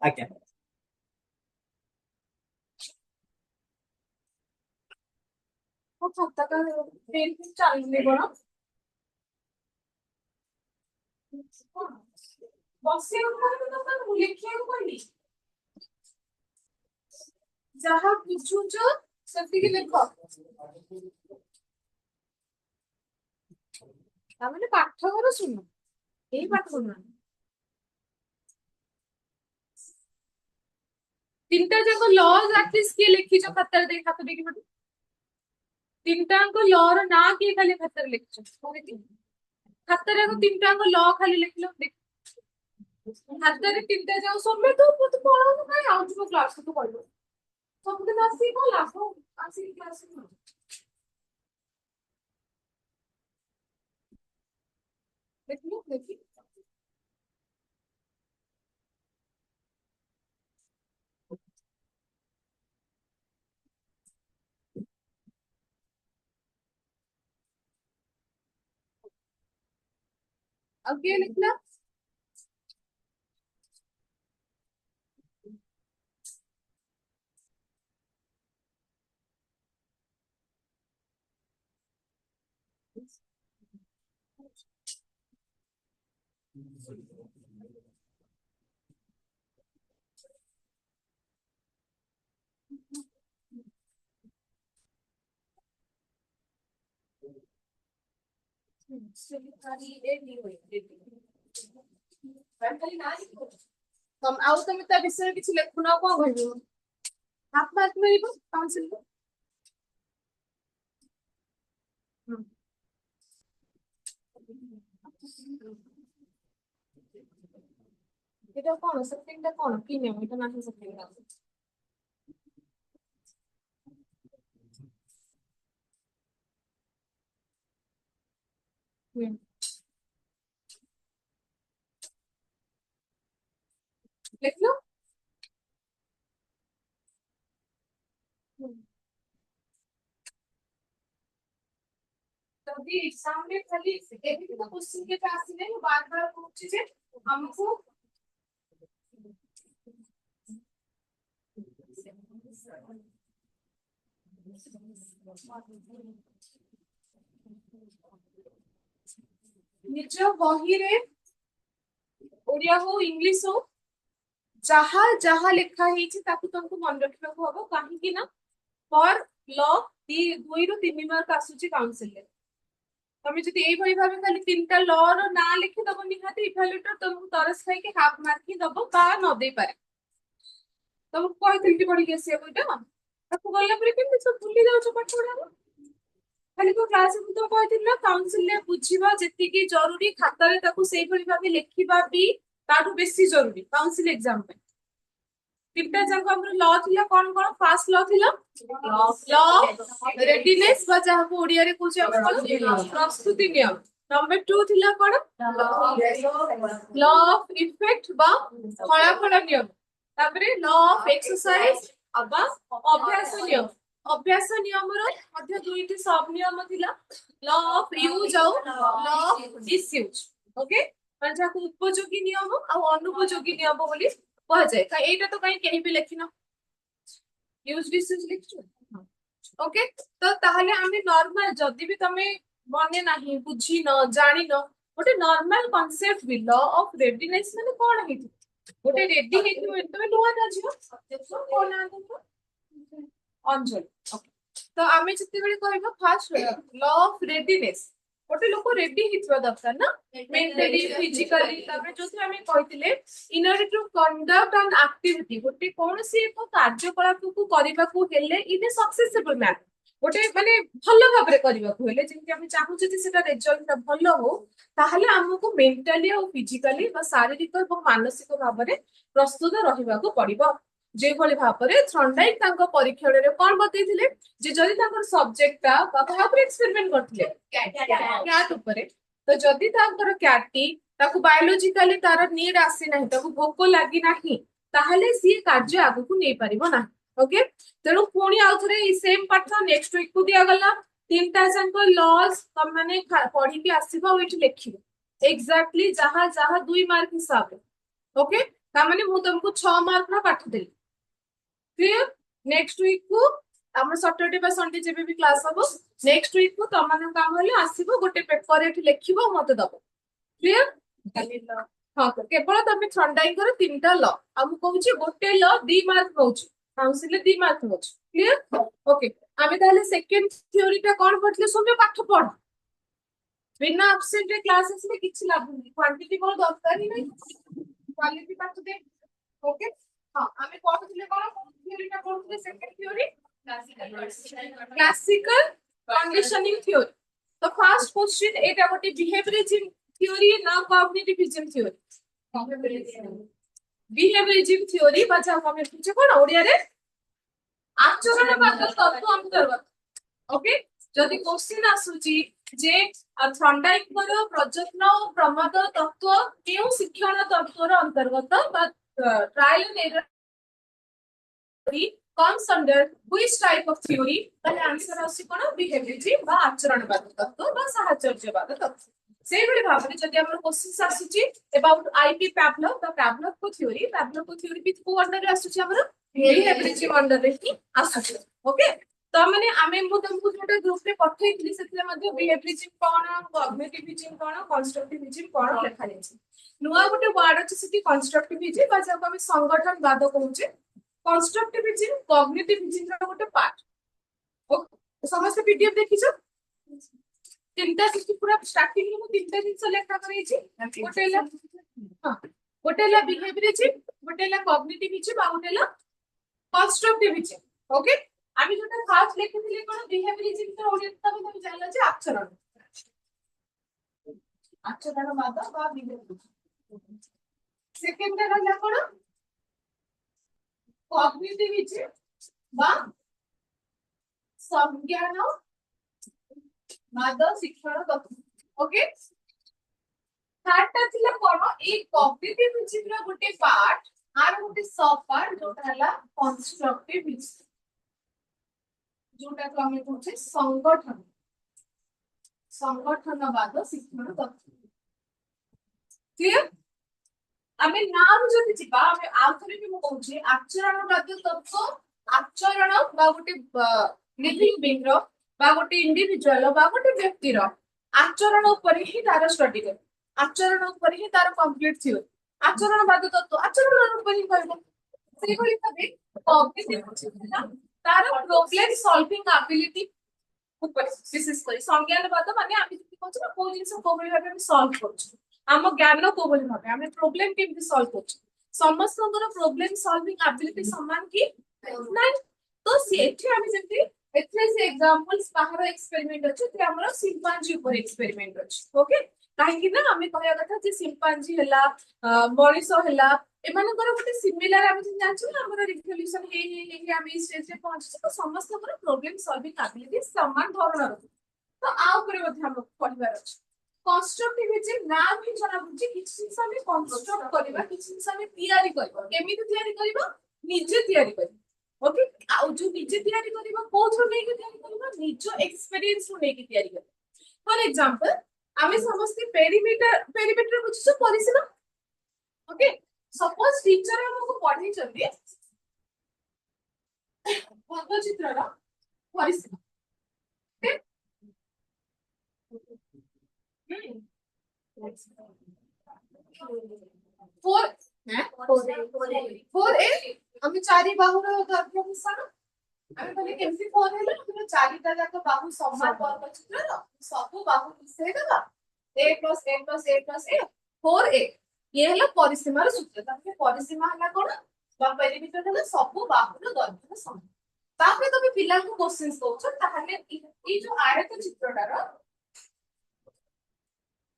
आज्ञा खाता का पेन चलने कोन बसे तो लिखिया कोनी जहा बुझुछ सेति के लेख तामने पाठ करो सुनो एई पाठ सुनो तीनटा जाको लॉज एटलिस्ट के लिखी जो खतर दे खातो देखि बट तीनटा को लॉ रो ना के खाली खतर लिखछ खतर को तीनटा को लॉ खाली लिखलो देख खतर तीनटा जाओ सोमे तो पढ़ो तो काई आउट को क्लास को पढ़ो सब दिन आसी को लाखो आसी क्लास में देख लो देखी अब क्या लिखना तुम आउ तुम ता विषय किछि लेखुना को कहबो हाफ मार्क मिलिबो काउंसिल को এটা কোন সেটিংটা কোন কি নিয়ম এটা না সেটিংটা लिख लो तभी एग्जाम में खाली एक भी क्वेश्चन के पास नहीं बार-बार पूछे जे हमको निज बही रे ओडिया हो इंग्लिश हो जहा जहा लिखा हेछि ताकू तुमको मन रखिबा को हबो काहे कि ना फॉर लॉ 2 रु 3 मार्क आसुची काउंसिल ले तमे जति एई भई भाबे खाली तीनटा लॉ रो ना लिखि दबो निहाती इवैल्यूएटर तुमको तरस खाई के हाफ मार्क ही दबो बा न दे पारे तुमको कहथिल कि पढी के से बुइटा ताकू गल्ला परे केमि सब भूली जाउ छ पाठ पढा खाली को क्लास में तो कहथिल ना काउंसिल ले बुझिबा जति की जरूरी खाता रे ताकू सेई भई भाबे लिखिबा भी ताठू बेसी जरूरी काउंसिल एग्जाम में तीनटा जाको हमर लॉ थिला कोन कोन फास्ट लॉ थिला लॉ रेडीनेस बा जहा को ओडिया रे कोचे हम प्रस्तुति नियम नंबर 2 थिला कोन लॉ ऑफ इफेक्ट बा फलाफल नियम तापरे लॉ ऑफ एक्सरसाइज अबा अभ्यास नियम रो मध्य दुईटी सब नियम थिला लॉ ऑफ यूज और लॉ ऑफ डिसयूज ओके पर जाको उपयोगी नियम और अनुपयोगी नियम बोली कह जाए का एटा तो कहीं कहीं भी लिखिना यूज डिसयूज लिखछु ओके तो ताहले आमे नॉर्मल जदी भी तमे मने नाही बुझी न जानि न गोटे नॉर्मल कांसेप्ट भी लॉ ऑफ रेडीनेस माने कोन हेति गोटे रेडी हेति तमे नुवा दाजियो कोन आंतो अंजल ओके तो आमे जति बेले कहबो फर्स्ट लॉ ऑफ रेडीनेस गोटे लोक रेडी हितवा दरकार ना मेंटली फिजिकली तबे जोथि आमे कहितिले in order to conduct an activity गोटे कोनसी एक कार्यकलाप को करिबा को हेले इन ए सक्सेसफुल मैनर गोटे माने भल भाव करने जमी आम चाहूँ रिजल्ट भल हो ताहले हमको मेंटली और फिजिकली शारीरिक और मानसिक भाव में प्रस्तुत रहा पड़ो जो भाव में थर्नडाइक परीक्षण में कौन बतई जे जदि सब्जेक्टा एक्सपेरिमेंट करते कैट उपरे तो जदि कैटी बायोलोजिकाली तार नीड आसी ना भोक लगी ना ताहले सी कार्य आगु नहीं पारिबो ना ओके तेणु पुणी आउ थे सेम पाठ नेक्स्ट वीक को दिगला तीन टा जाक लॉज तुम मैंने पढ़ी की आसो लिख एक्जाक्टली जहाँ जहाँ 2 मार्क हिसाब से ओके तामाने मु तुमको 6 मार्क ना पाठ देली क्लियर नेक्स्ट वीक को आम सैटरडे बा संडे जेबे भी क्लास हम नेक्स्ट वीक को तुम मान काम हेले आसीबो गोटे पेपर एठी लिखिबो मते दबो क्लियर हाँ तो केवल तुम थर्नडाइकर 3टा ल आ मु कहूची गोटे ल 2 मार्क नउची काउंसिल 2 मार्क नउची क्लियर ओके आमे ताले सेकंड थ्योरी टा कोन पढले सोमे पाठ पढ बिना एब्सेंट रे क्लास असले किछि लाभ नहीं क्वांटिटी मोर दरकार ही नहीं क्वालिटी पाठ दे ओके हाँ आमे पढुले कोन थ्योरी टा पढुले second theory classical conditioning theory तो फर्स्ट क्वेश्चन एटा गोटे बिहेवियरिज्म थ्योरी ना कॉग्निटिविज्म थ्योरी बिहेवियरिज्म थ्योरी बाजा हम पूछे कोन ओडिया रे आचरणवाद तत्व अंतर्गत ओके जदि क्वेश्चन आसुची जे थर्नडाइक प्रजत्न और प्रमाद तत्व केउ शिक्षण तत्वर अंतर्गत बा trial and error comes under which type of theory then answer आसी कोन बिहेवियरिज्म बा आचरणवाद तत्व बा साहचर्यवाद तत्व सेही भली भाबरे जदि हमर क्वेश्चन आसुची अबाउट आईपी पैवलोव द पैवलोव को थ्योरी विथ को अंडर रे आसुची हमर बिहेवियरिज्म अंडर रे ही आसुची ओके तो माने आमे मु तुमको जोटा ग्रुप रे पठैतली सेतले मध्ये बिहेवियरिज्म कोन कॉग्निटिविज्म कोन कंस्ट्रक्टिविज्म कोन लिखा जायछि नुवा गोटे वर्ड अछि सेठी कंस्ट्रक्टिविज्म बा जब हम संगठनवाद कहूचे कंस्ट्रक्टिविज्म कॉग्निटिविज्म रा गोटे पार्ट ओके समस्त पीडीएफ देखिछो तीनटा किछि पूरा स्टार्टिंग रे मु तीनटा जिंस लेखा करैछि गोटे ला हां गोटे ला बिहेवियरिज्म गोटे ला कॉग्निटिविज्म आ गोटे ला कंस्ट्रक्टिविज्म ओके आमी जोटा फास्ट लिखिथिले कोन बिहेवियरिज्म तो ओडिया तबे तबे जानला जे आचरणवाद बा बिहेवियरिज्म सेकंड रा ला कोन कॉग्निटिविज्म बा संज्ञान माद शिक्षण तत्व ओके थर्ड ता थिला कोन ए कॉग्निटिविज्म रा गोटे पार्ट आर गोटे सब पार्ट जोटा हला कंस्ट्रक्टिविज्म जोटा को हमें पूछे संगठनवाद शिक्षण तत्व क्लियर आमे नाम जदि जिबा आमे आउथरे भी मु कहूची आचरणवाद तत्व आचरण बा गोटे लिविंग बीइंग रो बा गोटे इंडिविजुअल बा गोटे व्यक्ति रो आचरण ऊपर ही तार स्टडी कर आचरण ऊपर ही तार कंप्लीट थ्योरी आचरणवाद तत्व आचरण ऊपर ही कहबो सेही भली भाबे कॉग्निटिव तार प्रॉब्लम सॉल्विंग एबिलिटी ऊपर विशेष करी संज्ञानवाद माने आमे जति कहछ ना को जिंस को भली भाबे हम सॉल्व करछ आम ज्ञान को भली भाबे आमे प्रॉब्लम केमति सॉल्व करछ समस्तଙ୍କର प्रॉब्लम सॉल्विंग एबिलिटी समान की नहीं तो सेठी आमे जति एथे से एग्जांपल्स बाहर एक्सपेरिमेंट अछि ते हमर सिम्पांजी ऊपर एक्सपेरिमेंट अछि ओके काहे कि ना आमे कहया कथा जे सिम्पांजी हला मणिसो हला एमानकर गोटे सिमिलर आमे जानछु ना हमर रिजोल्यूशन हे आमे स्टेज रे पहुंची तो समस्तଙ୍କର प्रॉब्लम सॉल्विंग एबिलिटी समान धरणर तो आ ऊपर मध्ये हम पढिबार अछि कंस्ट्रक्टिविज्म ना भी जना बुझी किछि जिंस हम कंस्ट्रक्ट करबा किछि जिंस हम तयारी करबा केमिति तयारी करबा निजे तयारी करबा ओके आ जो निजे तयारी करबा कोथरो नै के तयारी करबा निजो एक्सपीरियंस रो नै के तयारी करबा फॉर एग्जांपल आमे समस्त पेरीमीटर बुझिছো परिसीमा ओके सपोज टीचर हमको पढाई चलबे भग चित्र रो परिसीमा फोर फोर ए हम चारि बाहुर दर्घ्य मिश्रण आमे कहले केमसी फोर हेले हम चारिटा जाक बाहु समान वर्ग चित्र रो सब बाहु मिसै देबा a plus a plus a plus a 4a ये हला परिसीमा रो सूत्र ताके परिसीमा हला कोन बा पेरीमीटर हला सब बाहुर दर्घ्य समान तापर तबे पिला को क्वेश्चंस दोछ ताहले ई जो आयत चित्रटार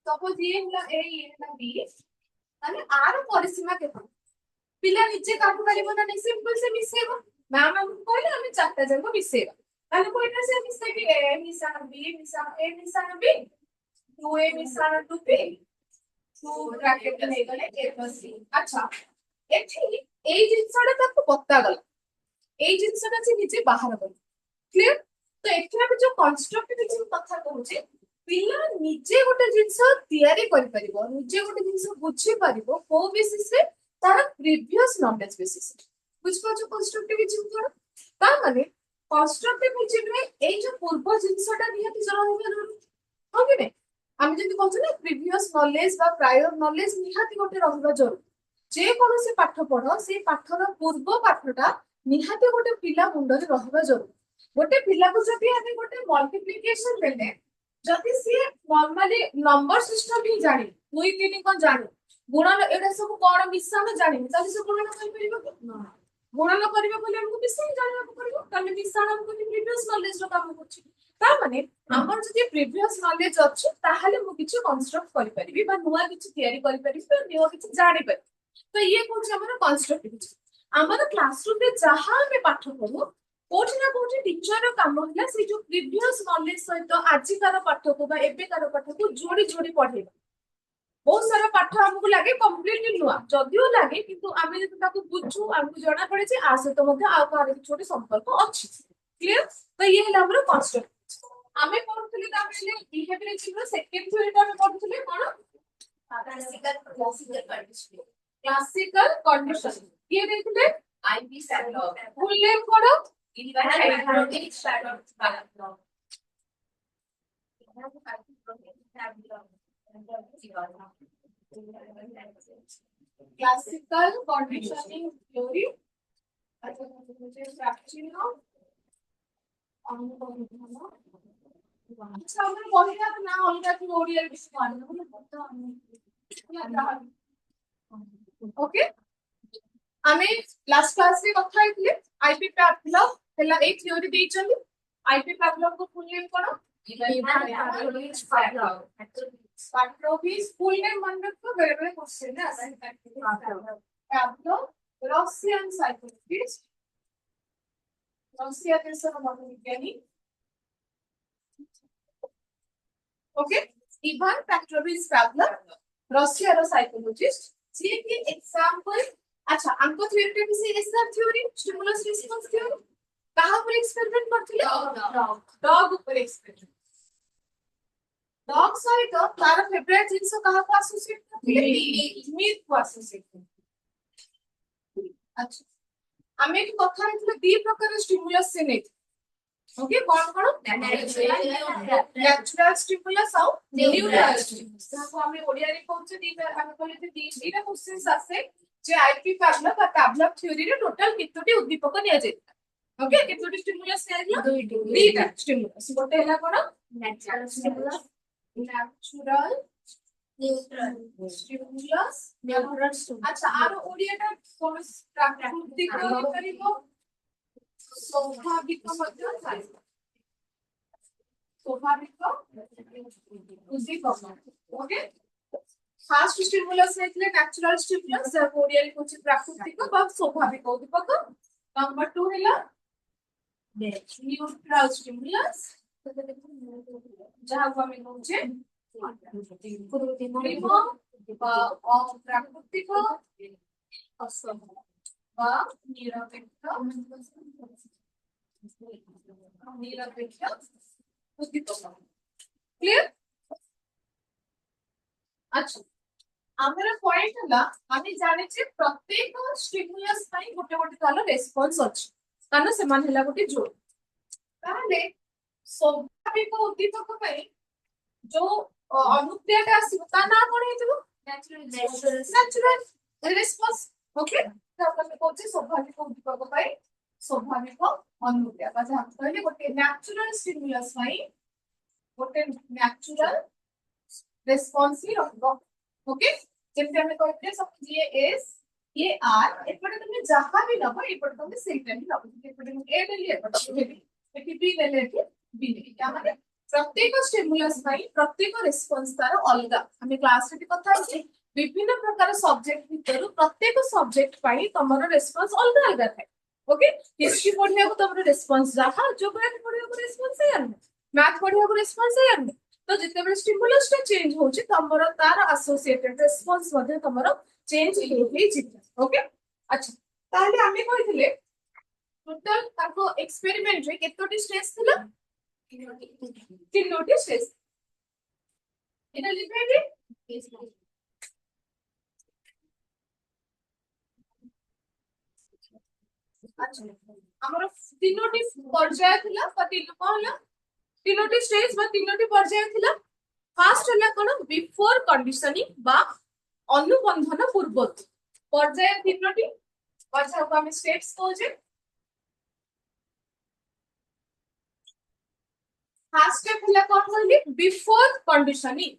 सपोज ये होला ए ये होला बी ताहले आर परिसीमा केते पिला निजे काटू परिबो ना नहीं सिंपल से मिसेबो मैम हमको कहले हम चारटा जंग मिसेबा ताहले कोइटा से मिसे कि ए मिसान बी मिसान ए मिसान बी 2a मिसान 2b 2 ब्रैकेट नै गले a + b अच्छा एठी एई जिंसडा ताको बत्ता गला एई जिंसडा से निजे बाहर गला क्लियर तो एठी हम जो कंस्ट्रक्टिविज्म कथा कहूचे पिला निजे गोटे जिंस तयारी करि परिबो निजे गोटे जिंस बुझी परिबो को बेसिस रे तार प्रीवियस नॉलेज बेसिस बुझ पाछो कंस्ट्रक्टिविज्म कोन ता माने कंस्ट्रक्टिविज्म रे एई जो पूर्व जिंसटा नियति जरूरी जरूरी हो कि नै আমি যদি বলছি না প্রিভিয়াস নলেজ বা প্রায়র নলেজ নিহাতি গোটে রহিবা জরুরি যে কোনসি পাঠ পড় সেই পাঠর পূর্ব পাঠটা নিহাতি গোটে পিলা মুন্ডরে রহিবা জরুরি গোটে পিলাକୁ যদি আমি গোটে মল্টিপ্লিকেশন দেলে যদি সি নরমালি নম্বর সিস্টেম হি জানি 2 3 কোন জানি গুণন এটা सब কোন মিশ্রণ জানি তাহলে সে গুণন করি পারিব কি না গুণন করিবা বলে हमको মিশ্রণ জানিବାକୁ পড়িব তাহলে মিশ্রণ हमको প্রিভিয়াস নলেজ ର কাম করছি তা মানে আমার যদি প্রিভিয়াস নলেজ ଅଛି তাহলে ମୁଁ କିଛି কনস্ট্রাক্ট କରି परिबी বা নুয়া କିଛି তৈরি କରି परिबी বা নুয়া କିଛି জানি परिबी तो ये कौन ଆମର କନଷ୍ଟ୍ରକ୍ଟିଭିଜମ ଆମର କ୍ଲାସरूम रे जहां ଆମେ ପାଠ ପଢୁ कोठी ना कोठी टीचर रो काम होला से जो प्रीवियस नॉलेज सहित आजिकार पाठ को बा एबेकार पाठ को जोड़ी जोड़ी पढेबा बहुत सारा पाठ हमको लागे कंप्लीटली नुआ जदियो लागे किंतु आमे जति ताको बुझू हमको जणा पड़े जे आ सहित मध्ये आ कार छोटे संपर्क अछि क्लियर तो ये होला हमर कॉन्स्ट्रक्ट आमे पढुतले तामेले बिहेवियरिज्म रो सेकंड थ्योरी ता पढुतले कोन क्लासिकल कंडीशन ये देखले आईपी पैटर्न फुल नेम कोन क्लासिकल कंडीशनिंग थ्योरी अच्छा मुझे फ्रैक्चुअल अच्छा हमने पढ़िया तो ना अलगा कि ओडिया विषय ओके आमे लास्ट क्लास रे कथा आइले आईपी पैटर्न हला ए थ्योरी देई चली आईपी पैटर्न को फुल नेम कोन Pavlov's full name मन रखो बड़े बड़े क्वेश्चन है Pavlov Russian psychologist रशिया देशर मनोविज्ञानी okay Ivan Petrovich Pavlov Russia रो साइकोलॉजिस्ट जे की एग्जांपल अच्छा हमको थ्योरी भी से SR theory stimulus response theory कहां पर एक्सपेरिमेंट करथिले डॉग ऊपर एक्सपेरिमेंट डॉग सहित तार फेवरेट जिंस कहा को एसोसिएट करथिले मीट को एसोसिएट करथिले अच्छा हमें की कथा हेतले दी प्रकार स्टिमुलस से नै ओके कौन नेचुरल स्टिमुलस और न्यूरल स्टिमुलस को हमें ओडिया रे कहउछे दी हम कहले दी एटा क्वेश्चंस आसे जे आईपी पावलोव का पावलोव थ्योरी रे टोटल कितोटी उद्दीपक निया जाय ओके कितोटी स्टिमुलस निया दुईटा स्टिमुलस गोटे हला कोन natural stimulus natural neutral stimulus neutral stimulus अच्छा आरो ओडियाटा कोन प्राकृतिक करिवो स्वाभाविक मध्य थाय स्वाभाविक उद्दीपक ओके फास्ट स्टिमुलस हेतले नेचुरल स्टिमुलस ओडिया रे कुछ प्राकृतिक बा स्वाभाविक उद्दीपक नंबर 2 हैला न्यूट्रल स्टिमुलस जहां को हमें कहूचे कृत्रिम बा अप्राकृतिक असंभव बा निरपेक्ष उद्दीपक क्लियर अच्छा हमर पॉइंट हला हम जाने जे प्रत्येक स्टिमुलस पई गोटे गोटे तालो रेस्पॉन्स अछि कारण से मान हला गोटे जोड़ ताले स्वाभाविक उद्दीपक पई जो अनुक्रियाटा आसी ता ना कोन हेतबो नेचुरल रेस्पॉन्स ओके तो हम कहउछे स्वाभाविक उद्दीपक पई स्वाभाविक अनुक्रिया का जहां कहले गोटे नेचुरल स्टिमुलस पई गोटे नेचुरल रेस्पॉन्स ही रहबो ओके जेते हमें कहते सब ये एस ये आर एपटे तुम जहाँ भी नब एपटे तुम सेटा ही नब एपटे ए देली एपटे एटी बी देले एटी बी देली क्या माने प्रत्येक स्टिमुलस भाई प्रत्येक रिस्पांस तार अलगा हम क्लास रे कथा होची विभिन्न प्रकार सब्जेक्ट भितर प्रत्येक सब्जेक्ट पाई तमरो रिस्पांस अलगा अलगा थाए ओके हिस्ट्री पढ़िया को तमरो रिस्पांस जहाँ ज्योग्राफी पढ़िया को रिस्पांस है यार मैथ पढ़िया को रिस्पांस है यार तो जिते बेले स्टिमुलस टा चेंज होची तमरो तार एसोसिएटेड रिस्पांस मध्ये तमरो चेंज हे जिते ओके अच्छा ताहले आमे कहिथिले टोटल ताको एक्सपेरिमेंट रे केतोटी स्टेज थिला तीनोटी स्टेज एटा लिखबे अच्छा हमर तीनोटी पर्याय थिला तीन कहला तीनोटी स्टेज बा तीनोटी पर्याय थिला फास्ट हला कोन बिफोर कंडीशनिंग बा अनुबंधन पूर्व पर्याय तीनोटी पर्याय को हम स्टेप्स कहजे फर्स्ट स्टेप हला कोन कहली बिफोर कंडीशनिंग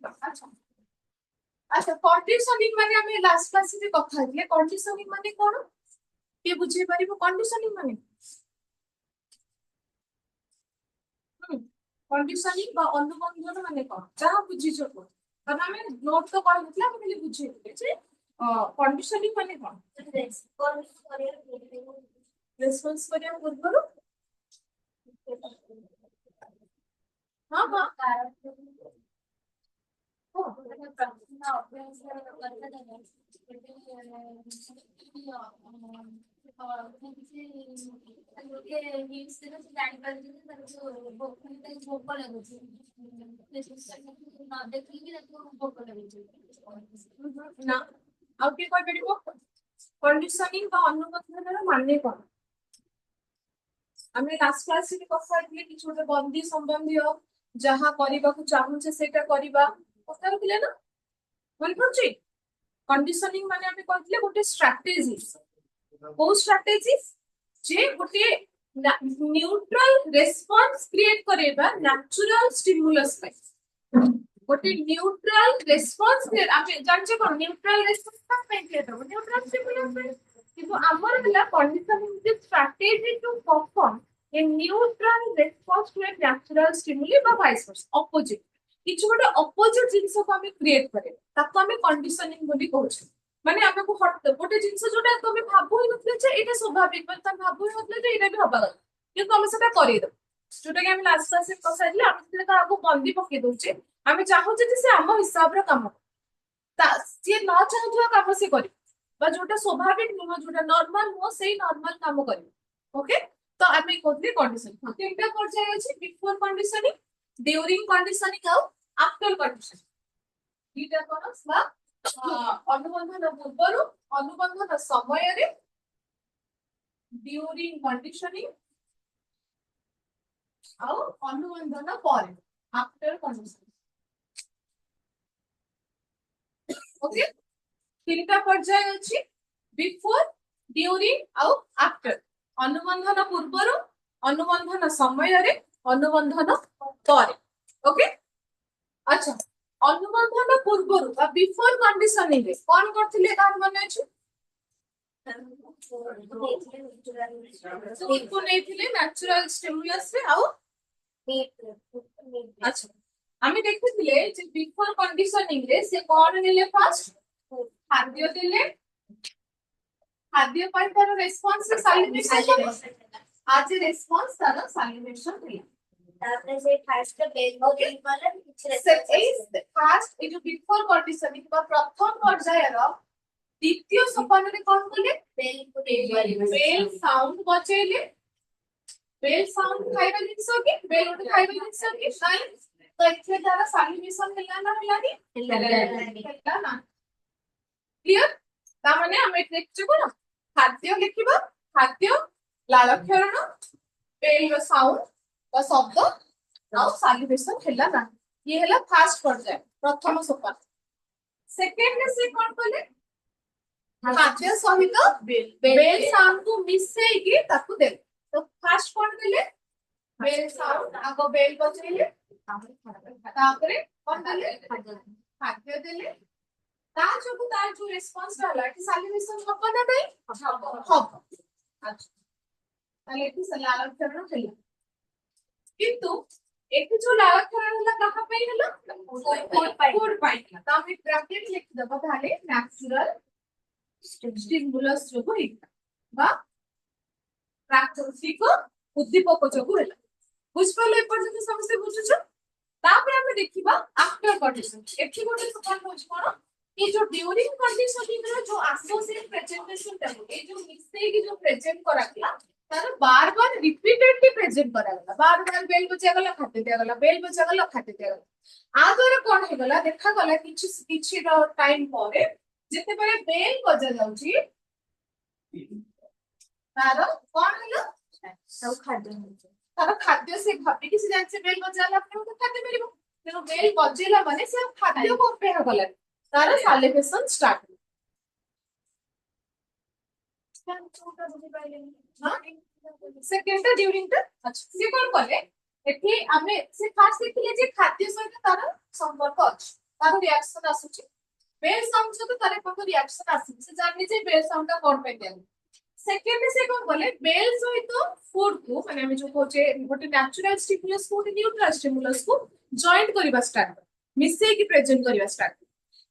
अच्छा अच्छा कंडीशनिंग माने हम लास्ट क्लास रे कथा हइले कंडीशनिंग माने कोन के बुझे परिबो कंडीशनिंग माने कंडीशनिंग बा अनुबंधन माने कोन जहा बुझिछो को तब हमें नोट तो कर लेतला हम खाली बुझे जे कंडीशनिंग माने कोन रेस्पॉन्स करिया पूर्व हां हां ना ଆଉ କିଏ କହିପାରିବ कंडीशनिंग बा अनुबंधनର ମାନେ କଣ ଆମେ ଲାस्ट क्लास रे କଥା ହେଇଥିଲେ କିଛି ଗୋଟେ ବନ୍ଦୀ ସମ୍ବନ୍ଧୀୟ ଯାହା କରିବାକୁ ଚାହୁଁଛେ ସେଇଟା କରିବା କଥା ହେଇଥିଲେ ନା ମନେ ପଡୁଛି कंडीशनिंग माने ଆମେ କହିଥିଲେ ଗୋଟେ ଷ୍ଟ୍ରାଟେଜି କୋଉ ଷ୍ଟ୍ରାଟେଜି जे गोटे न्यूट्रल रेस्पॉन्स क्रिएट करेबा नेचुरल स्टिमुलस पे गोटे न्यूट्रल रेस्पॉन्स क्रिएट आमे जानचे कोन न्यूट्रल रेस्पॉन्स का पे क्रिएट हो न्यूट्रल स्टिमुलस पे किंतु हमर हला conditioning is strategy to perform a neutral response to a natural stimuli बा वाइस वर्सा ऑपोजिट किछ गोटे ऑपोजिट जिंस को हमें क्रिएट करे ताको हमें कंडीशनिंग बोली कहउछ माने हमको हट गोटे जिंस जोटा तमे भाबु ही नथले जे एटा स्वाभाविक मतलब तमे भाबु ही नथले जे एटा भी हबा गला किंतु हम सेटा करि दो जोटा कि हम लास्ट क्लास में कसा दिले हम सेटा आगु बंदी पके दोचे हम चाहू जे से हम हिसाब रो काम ता जे न चाहू काम से करी बा जोटा स्वाभाविक नुह जोटा नॉर्मल नुह सेही नॉर्मल काम करी ओके तो आमे कोथले कंडीशन तीनटा पर्याय अछि बिफोर कंडीशनिंग ड्यूरिंग कंडीशनिंग और आफ्टर कंडीशनिंग दीटा कोन बा अनुबंधन पूर्व अनुबंधन समय रे ड्यूरिंग कंडीशनिंग और अनुबंधन पर आफ्टर कंडीशनिंग ओके तीनटा पर्याय अछि बिफोर ड्यूरिंग और आफ्टर अनुबंधन पूर्व अनुबंधन समय रे अनुबंधन पर ओके अच्छा अनुबंधन पूर्व बा बिफोर कंडीशनिंग रे कोन करथिले तार माने अछि इनको नेथिले नेचुरल स्टिमुलस रे आउ अच्छा आमी देखिथिले जे बिफोर कंडीशनिंग रे से कोन नेले फर्स्ट खाद्य देले खाद्य पर तार रिस्पांस से सैल्यूटेशन आज रिस्पांस तार सैल्यूटेशन दिला तापरे से फास्ट बेल बोल वाला कुछ रिस्पांस फास्ट ए जो बिफोर कंडीशनिंग बा प्रथम पर्याय रो द्वितीय सोपान रे कोन बोले बेल साउंड बचेले बेल साउंड खाइबा जिंस की बेल उठ खाइबा जिंस की नहीं तो इथे तार सैल्यूटेशन मिलना ना मिलानी मिलना ना क्लियर ता माने हम एक लिखछु कोन खाद्य लिखिबा खाद्य लालक्षरण बेल रो साउंड का शब्द और सैल्यूटेशन हैला ना ये हैला फर्स्ट पर्याय प्रथम सोपान सेकंड में से कोन बोले खाद्य सहित बेल साउंड को मिसई के ताकू दे तो फर्स्ट कोन देले बेल साउंड आगो बेल बजेले तापरे कौन देले खाद्य देले ता जो तार जो रिस्पांस रहला कि सैलिवेशन हबो ना नहीं हबो अच्छा ताले एठी लालक्षरण हेला किंतु एठी जो लालक्षरण होला कहा पे हेला फूड पाई तो हम एक ब्रैकेट लिख दबा ताले नेचुरल स्टिमुलस जो होई बा प्राकृतिक उद्दीपक जो होला बुझपाले पर्यंत समस्या बुझुछ तापर हम देखिबा आफ्टर कंडीशन एठी गोटे सवाल होछ कोन ये जो ड्यूरिंग कंडीशनिंग रो जो एसोसिएट प्रेजेंटेशन टेबल ये जो मिक्स की जो प्रेजेंट करागला तार बार बार रिपीटेडली प्रेजेंट करागला बार बार बेल बजा गला खाते दिया गला बेल बजा गला खाते दिया गला आ द्वारा कोन हे गला देखा गला किछि रो टाइम परे जेते परे बेल बजा जाउची तार कोन हेलो सब खाद्य तार खाद्य से भाबी किसी जान से बेल बजाला आपने तो खाद्य मिलिबो तेनो बेल बजेला माने से खाद्य को पे हो गला तार salivation start second during the अच्छा से कोन करे एठी हमें से फास्ट देखिले जे खाद्य सहित तार संपर्क अछि तार रिएक्शन आसुची बेल साउंड से तो तार कोन रिएक्शन आसी से जानि जे बेल साउंड का कोन पे दिया सेकेंड से कोन बोले बेल सहित फूड को माने हम जो कोचे गोटे नेचुरल स्टिमुलस को न्यूट्रल स्टिमुलस को जॉइंट करबा स्टार्ट मिससे की प्रेजेंट करबा स्टार्ट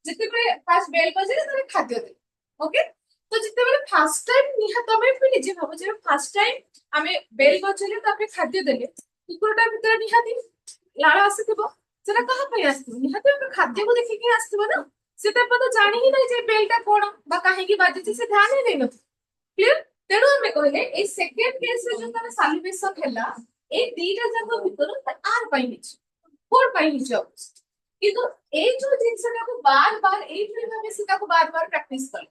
जते पे फास्ट बेल बजे तारे खाद्य दे ओके तो जते बेले फर्स्ट टाइम निहा तमे भी निजे भाबो जे फर्स्ट टाइम हमें बेल बजेले तापे खाद्य देले कुकुरटा भीतर निहाती लाळ आसीथिबो सेना कहा पे आसीथिबो निहाती हम खाद्य को देखि के आसीथिबो ना से त पता जानि ही नै जे बेलटा कोन बा काहे की बाजे से ध्यान ही नै न क्लियर तेणु हमें कहले ए सेकंड केस रे जो तार सैलिवेशन हैला ए दीटा जगह भीतर आर पाई हिच फोर पाई हिच किंतु ए जो जिंसटा को बार-बार ए भाबे सीता को बार-बार प्रैक्टिस कर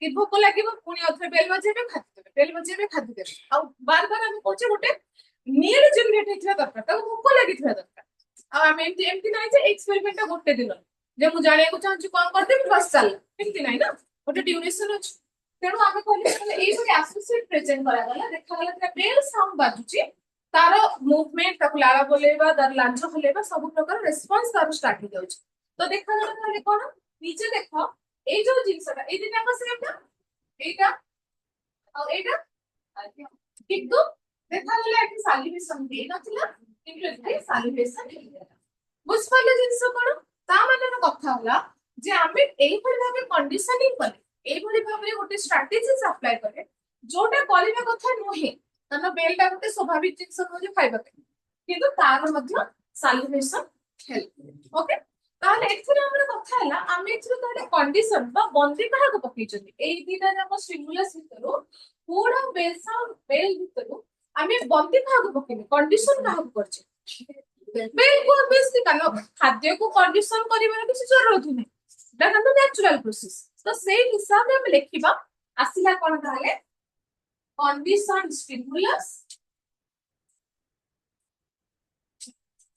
कि भोक लागिबो पुनी अथरे बेल बजेबे खाद्य देबे आ बार-बार हम कोचे गोटे नीड जनरेट हेथिबा दरकार त भोक लागिथिबा दरकार आ हम एमती नै जे एक्सपेरिमेंट गोटे दिन जे मु जाने को चाहू कोन करते बस चल एमती नै ना गोटे ड्यूरेशन अछि तेणु आम कहले एई एसोसिएट प्रेजेंट करा गला देखा गला कि बेल साउंड बाजुची तार मूवमेंट ताको लाला बोलेबा दर लांजो हलेबा सब प्रकार रिस्पांस तार स्टार्ट हो जाउची तो देखा गला ताले कोन नीचे देखो ए जो जिंसटा ए दिना का सेम ना एटा और एटा किंतु देखा गला कि सैलिवेशन दे नथिला किंतु ए सैलिवेशन बुझ पाले जिंस कोन ता माने कथा होला जे आमे एई भली भाबे कंडीशनिंग करे एई भली भाबे गोटे स्ट्रेटजी अप्लाई करे जोटा करिबा कथा नोहे तनो बेलटा गोटे स्वाभाविक जिंस हो जे खाइबा किंतु तार मध्य सैलिवेशन हेल्प ओके ताले एक्चुअली हमर कथा हला आमे एक्चुअली ताले कंडीशन बा बंदी कहा को पकई जति एई दीटा जाको स्टिमुलस भितरो पूरा बेल भितरो आमे बंदी कहा को पकई कंडीशन कहा को करछे बेल को बेसी कानो खाद्य को कंडीशन करिबार किसी जरूरत नै दैट इज नेचुरल प्रोसेस तो से हिसाब रे हम लिखिबा आसिला कोन ताले कंडीशन स्टिमुलस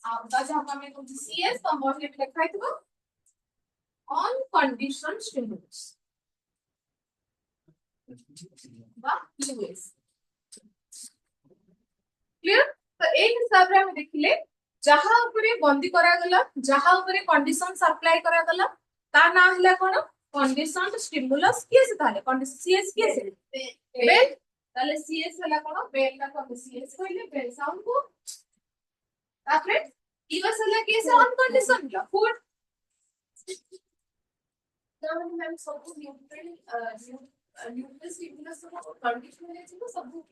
अब जब हमें कुछ सीएस तो मोड में लिखा है तो ऑन कंडीशन स्टिमुलस बा यूएस क्लियर तो एक हिसाब रे हम देखिले जहां ऊपर बंदी करा गला जहां ऊपर कंडीशंस अप्लाई करा गला ता ना हला कोन कंडीशन स्टिमुलस केस ताले कंडीशन सीएस केस बेल ताले सीएस हला कोन बेल का कोन सीएस कहले बेल साउंड को तापरे यूएस हला केस ऑन कंडीशन ला फूड तो हम सब न्यूट्रल स्टिमुलस को कंडीशन ले छिनो सब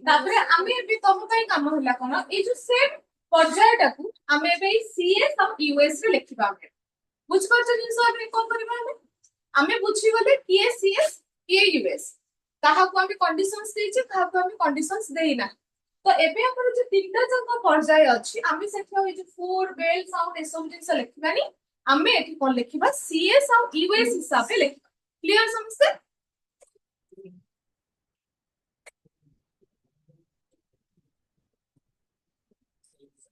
तापरे आमे भी तम पई काम होला कोन ए जो सेम पर्यायटाकू आमे बे सीएस और यूएस रे लिखिबा आमे बुझ परछ जिंस आमे कोन करबा आमे बुझी गले के सीएस के यूएस कहा को आमे कंडीशंस देइ छै कहा को आमे कंडीशंस देइ ना तो एबे हमर जे तीनटा जंक पर्याय अछि आमे सेठा होय जे फूड बेल साउंड ए सब जिंस लिखबानी आमे एठी कोन लिखिबा सीएस और यूएस हिसाब रे लिखिबा क्लियर समझते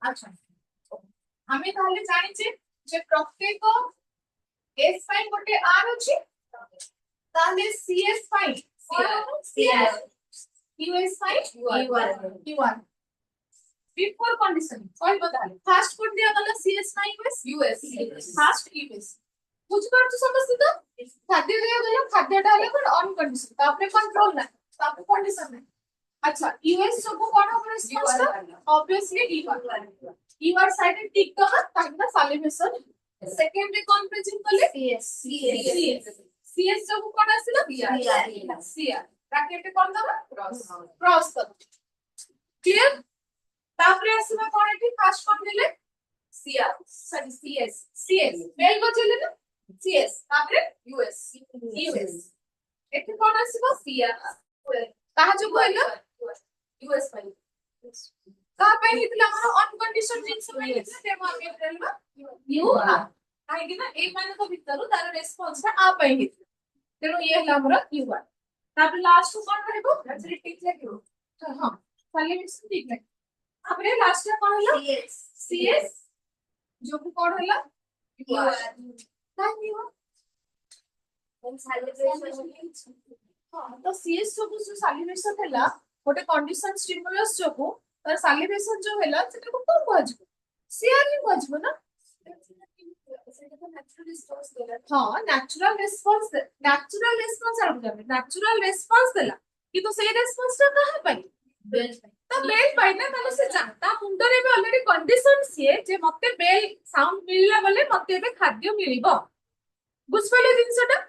अच्छा हमें ताले जानि छे जे प्रत्येक एस फाइन गोटे आर अछि ताले CS fine CS US fine यू1 बिफोर कंडीशन कहबो ताले फास्ट कोड दिया गला सीएस ना यूएस फास्ट यूएस बुझ पारछु समस्त तो खाद्य दिया गला खाद्यटा हले कोन ऑन कंडीशन तापरे कंट्रोल ना तापरे कंडीशन ना अच्छा यूएस सब कोन हो रिस्पांस का ऑब्वियसली ईआर साइड टिक कहा ताकि सैलिवेशन सेकेंडरी कौन प्रेजेंट कले सीएस सब कोन आसिला सीआर ब्रैकेट कोन दबा क्रॉस कर क्लियर तापरे आसीबा कोन एठी फास्ट कोन देले सीआर सॉरी सीएस मेल बचले ना सीएस तापरे यूएस एठी कोन आसीबा सीआर कहा जो कहलो यूएस पाई कहा पे हितला हमर अनकंडीशन जिंस पे हितला तेम आगे देलबा यू आर काहे कि ना ए माने को भितरु तार रेस्पोंस ता आ पे हितला तेनो ये हला हमर यू आर तापर लास्ट को कोन करबो अच्छा ठीक लागियो हां खाली मिक्स ठीक लाग तापर लास्ट ला कोन हला सीएस जो को कोन हला यू आर थैंक यू हम सैलिब्रेशन हां तो सीएस सब जो सैलिब्रेशन हला गोटे कंडीशन स्टिमुलस जो को तर सैलिब्रेशन जो हला सेटा को कोन कहजबो सीआर ही कहजबो ना हाँ नेचुरल रेस्पॉन्स नेचुरल रेस्पॉन्स देला कि तो सही रेस्पॉन्स ता कहां पाई बेल तो बेल पाई ना तनो से जानता मुंडो रे भी ऑलरेडी कंडीशन सिए जे मते बेल साउंड मिलला बोले मते बे खाद्य मिलिबो बुझ पले जिंसटा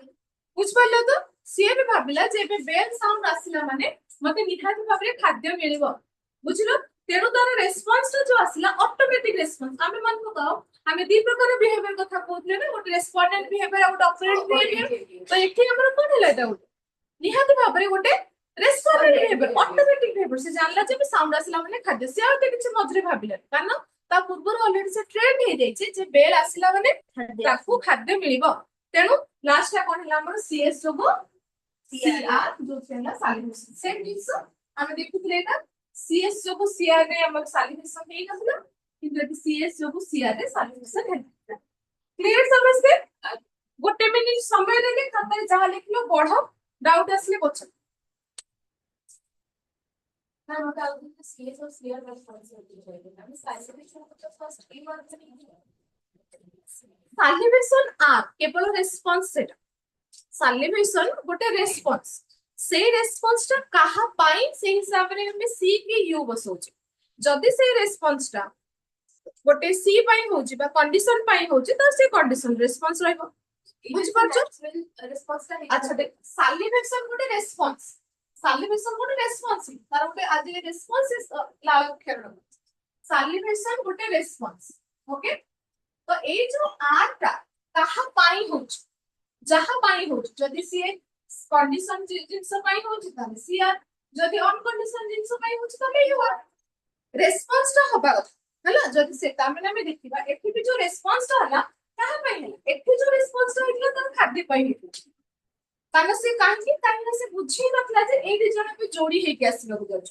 बुझ पले तो सिए भी भाबिला जे बे बेल साउंड आसिला माने मते निहाती भाबरे खाद्य मिलिबो बुझलो तेरो तार रेस्पॉन्स तो जो आसिला ऑटोमेटिक रेस्पॉन्स आमे मन को कहो हमें दी प्रकार बिहेवियर कथा कहतले ना गोटे रेस्पोंडेंट बिहेवियर और ऑपरेंट बिहेवियर तो एठी हमर कोन हला एटा गोटे निहाती भाबरे गोटे रेस्पोंडेंट बिहेवियर ऑटोमेटिक बिहेवियर से जानला जे साउंड आसिला माने खाद्य से और किछ मजरे भाबिला कारण ता पूर्व ऑलरेडी से ट्रेंड हे जाई जे बेल आसिला माने ताकू खाद्य मिलिबो तेनु लास्ट टा कोन हला हमर सीएस जोगो सीआर जो छेला सैलिब्रेशन सेम दिस हम देखुतले ना सीएस जोगो सीआर रे हमर सैलिब्रेशन हेई नथला किंतु सीएस जो सीआर रे सॉल्यूशन है क्लियर समझते गोटे मिनिट समय देके खातारे जहा लिखलो पढो डाउट असले पछ ना मत आउ सीएस और सीआर रेस्पोंसिबिलिटी होय हम सैलिब्रेशन को तो फर्स्ट की बात सैलिब्रेशन आर केवल रेस्पॉन्स सेट सैलिब्रेशन गोटे रेस्पॉन्स से रेस्पॉन्स ता कहा पाई से हिसाब रे हम सी के यू बसौची जदी से रेस्पॉन्स ता गोटे सी पाई होची बा कंडीशन पाई होची तो से कंडीशन रेस्पॉन्स रहबो बुझ परछो रेस्पॉन्स ता अच्छा देख सैलिब्रेशन गोटे रेस्पॉन्स तार गोटे आज रेस्पॉन्स इज लाउ खेरनो सैलिब्रेशन गोटे रेस्पॉन्स ओके तो ए जो आर ता कहा पाई होची जहा पाई होची जदी सी कंडीशन जिंस पाई होची ताले सी आर जदी अनकंडीशन जिंस पाई होची ताले यू आर रेस्पॉन्स ता होबा हला जदी से तामे में देखिबा एठी भी जो रेस्पॉन्स ता हला कहा पाई हला एठी जो रेस्पॉन्स ता हिला त खाद्य पाई हिला काना से काहे से बुझी नथला जे ए दि जण पे जोड़ी हे के आसीबा गुजरछ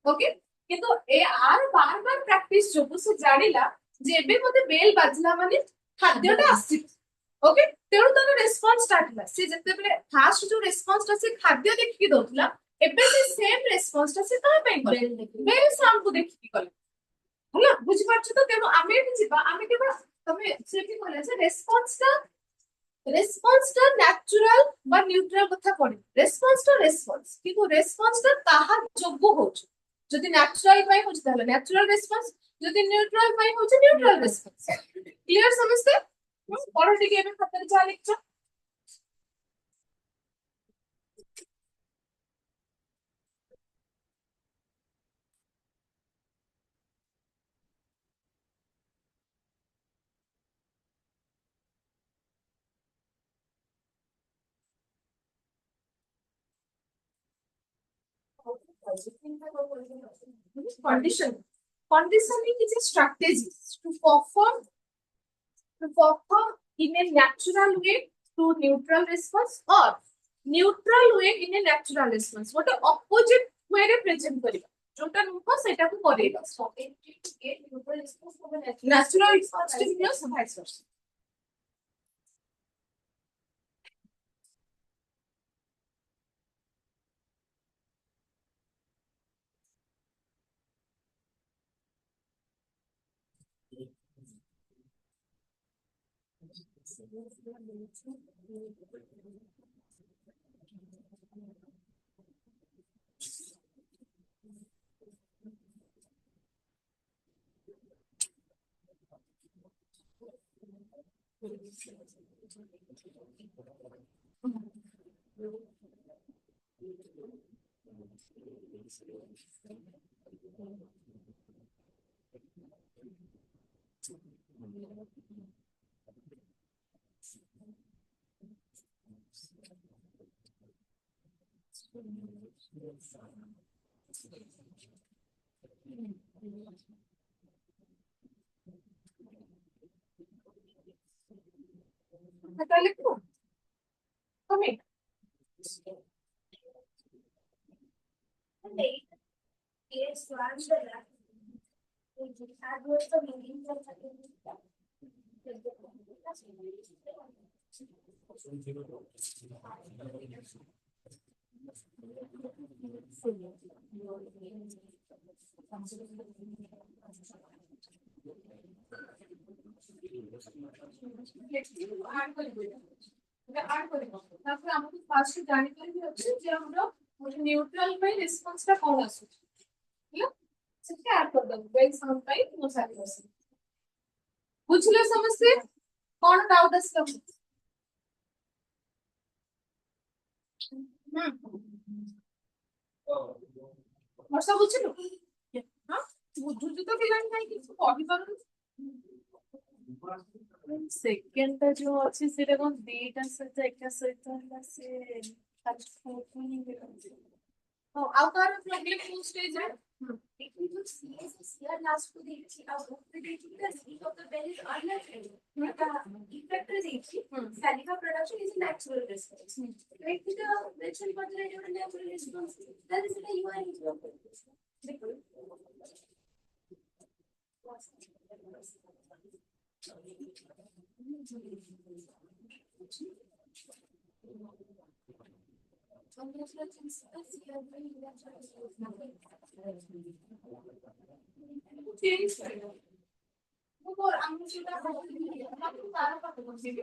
ओके किंतु A R bar bar practice जो से जानिला जे एबे मते बेल बाजला माने खाद्यटा आसी ओके तेणु तार रेस्पॉन्स स्टार्ट हला से जते बेले फास्ट जो रेस्पॉन्स ता से खाद्य देखि के दोतला एबे से सेम रेस्पॉन्स ता से कहा पाई बेल साउंड को देखि के कले हला बुझ पाछ तो तेनो आमे भी जिबा आमे केबा तमे सेठी कहले जे रेस्पॉन्स ता नेचुरल बा न्यूट्रल कथा पड़ी रेस्पॉन्स किंतु रेस्पॉन्स ता ताहा जोगु होछ जदी नेचुरल पाई होछ ताले नेचुरल रेस्पॉन्स जदी न्यूट्रल पाई होछ न्यूट्रल रेस्पॉन्स क्लियर समझते पढ़ो ठीक है खतर जा लिखछ condition conditioning is a strategy to perform in a natural way to neutral response or neutral way in a natural response what opposite way रे present करिबा जोटा नुको सेटा को करेगा natural response to vice versa খাতা লিখো তুমি ଆଡ୍ କରିବି এটা আড କରିବ ତାପରେ ଆମକୁ ଫାର୍ଷ୍ଟ ଜାଣିବାର ବି ଅଛି ଯେ ଆମର ନ୍ୟୁଟ୍ରାଲ ପାଇଁ ରେସ୍ପନ୍ସ ଟା କଣ ଆସୁଛି ହେଲା ସେଟା ଆଡ୍ କରିଦବ ୱେଲ୍ ସାଉଣ୍ଡ ପାଇଁ ମୋ ସାଥି ଅଛି ବୁଝିଲେ ସମସ୍ତେ କଣ ଡାଉଟ ଆସିଲା ବର୍ଷା ବୁଝିଲୁ ହଁ ବୁଝୁଛୁ ତ କେଜାଣି କାହିଁ କିଛି କହିପାରୁନି सेकेंड टा जो अच्छी सेटा कोन दीटा सहित एका सहित होला से खाली फोटो ही ହଁ ଆଉ କାହାର ପ୍ରୋବ୍ଲେମ କୋଉ ସ୍ଟେଜ ରେ If we do CS, CR last to the speed of the bell is unnatural. The effect is easy. Saliva production is a natural response. Like with the natural modulator and natural response, that is the UI change କରିବ ମୁଁ ମୋର ଆମକୁ ଯୋଉଟା କହିଥିଲି ତାକୁ ତାର ପାଠ ବସିବି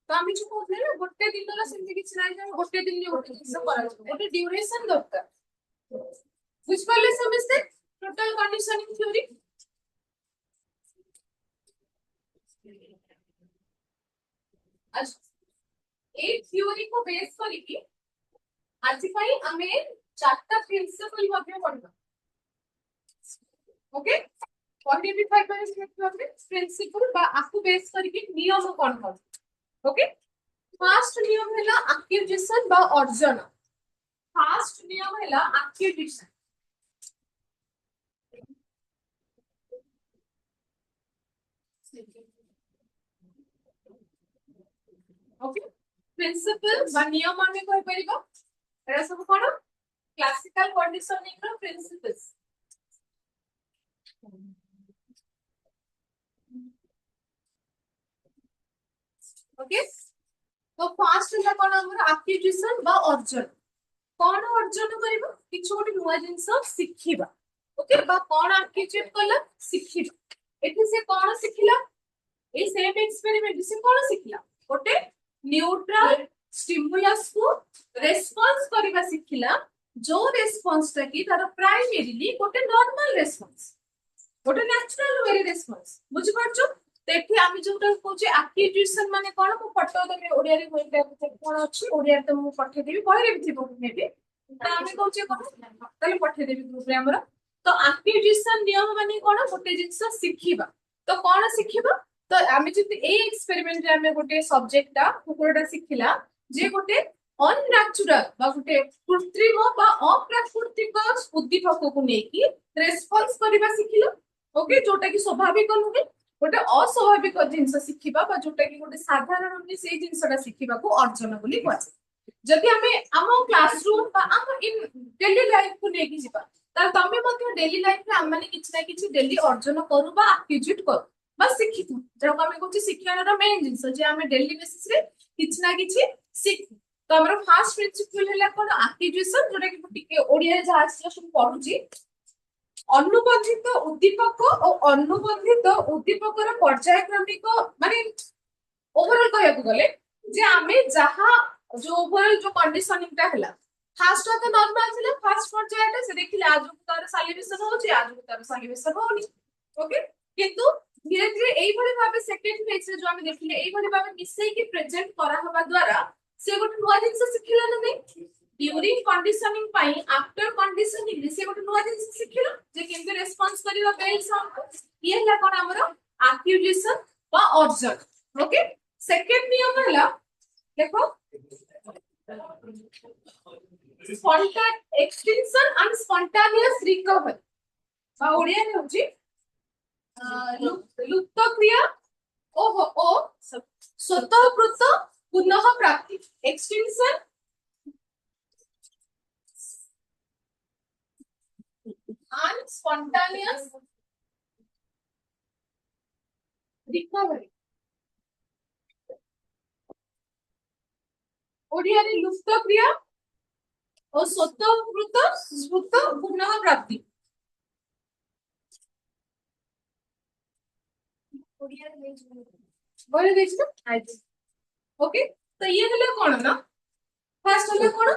ତ ଆମେ ଯୋଉ କହୁଥିଲେ ନା ଗୋଟେ ଦିନର ସେମିତି କିଛି ନାହିଁ ଯେ ଗୋଟେ ଦିନରେ ଗୋଟେ ଜିନିଷ କରାଯିବ ଗୋଟେ ଡ୍ୟୁରେସନ ଦରକାର ବୁଝିପାରିଲେ ସମସ୍ତେ ଟୋଟାଲ କଣ୍ଡିସନିଂ ଥିଓରି এই থিওরি को बेस କରିକି ଆଜି ପାଇଁ ଆମେ ଚାରଟା ପ୍ରିନ୍ସିपल ମଧ୍ୟ ପଢିବା ओके କହିବି ଭାବରେ ପ୍ରିନ୍ସିପल ବା ଆକୁ बेस କରିକି ନିୟମ କଣ କଣ ओके फास्ट नियम है एक्विजिशन बा अर्जन फास्ट नियम है एक्विजिशन ओके प्रिंसिपल बा नियम आमे कहि परिबो एरा सब कोन क्लासिकल कंडीशनिंग रो प्रिंसिपल्स ओके तो फास्ट है कोन हमर एक्विजिशन बा अर्जन कोन अर्जन करिबो किछ गोटे नुवा जिंस सिखिबा ओके बा कोन एक्विजिट कला सिखिबा एठी से कोन सिखिला ए सेम एक्सपेरिमेंट से कोन सिखिला गोटे न्यूट्रल स्टिमुलस को रेस्पॉन्स करबा सिखिला जो रेस्पॉन्स ता की तार प्राइमरीली गोटे नॉर्मल रेस्पॉन्स गोटे नेचुरल वे रेस्पॉन्स बुझि पाछो तेठी आमी जोटा कहूचे एक्विजिशन माने कोन को फोटो देबे ओडिया रे होइबे कोन अछि ओडिया तो मु पठे देबी पहिले भी थिबो नेबे त आमी कहूचे कोन तले पठे देबी ग्रुप रे हमर तो एक्विजिशन नियम माने कोन गोटे जिंस सिखिबा तो कोन सिखिबा तो आमी जति ए एक्सपेरिमेंट रे आमे गोटे सब्जेक्टटा कुकुरटा सिखिला जे गोटे अननेचुरल बा गोटे कृत्रिम बा अप्राकृतिक उद्दीपक को नेकी रेस्पॉन्स करबा सिखिला ओके जोटा कि स्वाभाविक नुहे गोटे अस्वाभाविक जिनस शिखिबा बा जोटा कि गोटे साधारण हमने से जिनसटा शिखिबा को अर्जन बोली कुआଯାए जदि आमे आम क्लासरूम बा आम इन डेली लाइफ को लेके जिबा तार तमे मध्ये डेली लाइफ रे आम माने किछि ना किछि डेली अर्जन करू बा एक्टिविटी करू बा शिखितु जब आमे कहछि शिक्षण रो मेन जिनस जे आमे डेली बेसिस रे किछि ना किछि शिखु तो हमर फर्स्ट प्रिंसिपल हैला कोन एक्टिविटी जोटा कि टिके ओडिया रे जहा सब पढुची अनुबंधित उद्दीपक और अनुबंधित उद्दीपकर पर्यायक्रमिक माने ओवरऑल कहया गले जे आमे जहा जो ओवरऑल जो कंडीशनिंग ता हला फर्स्ट तो नॉर्मल थिला फर्स्ट पर्यायटा से देखिले आज को तार सॉल्यूशन होची आज को तार सॉल्यूशन होनी ओके किंतु धीरे धीरे एई भली भाबे सेकंड फेज रे जो आमे देखिले एई भली भाबे मिसई की प्रेजेंट करा हवा द्वारा से गोटे नुवा जिंस सिखिला न नहीं ड्यूरिंग कंडीशनिंग पाई आफ्टर कंडीशनिंग से गोटे नुवा जिंस सिखिला जे केमते रेस्पॉन्स करिवा बेल साउंड को ये हला कोन हमरो एक्टिविजेशन बा ऑब्जर्व ओके सेकंड नियम हला देखो एक्सटेंशन एंड स्पॉन्टेनियस रिकवरी बा ओडिया रे होची लुप्त क्रिया ओ स्वतःकृत पुनः प्राप्ति extension and spontaneous recovery Odia रे लुप्त क्रिया और स्वतःकृत स्फूर्त पुनः प्राप्ति ओडिया में बोले देखिए ओके तो ये हला कोन ना फर्स्ट हला कोन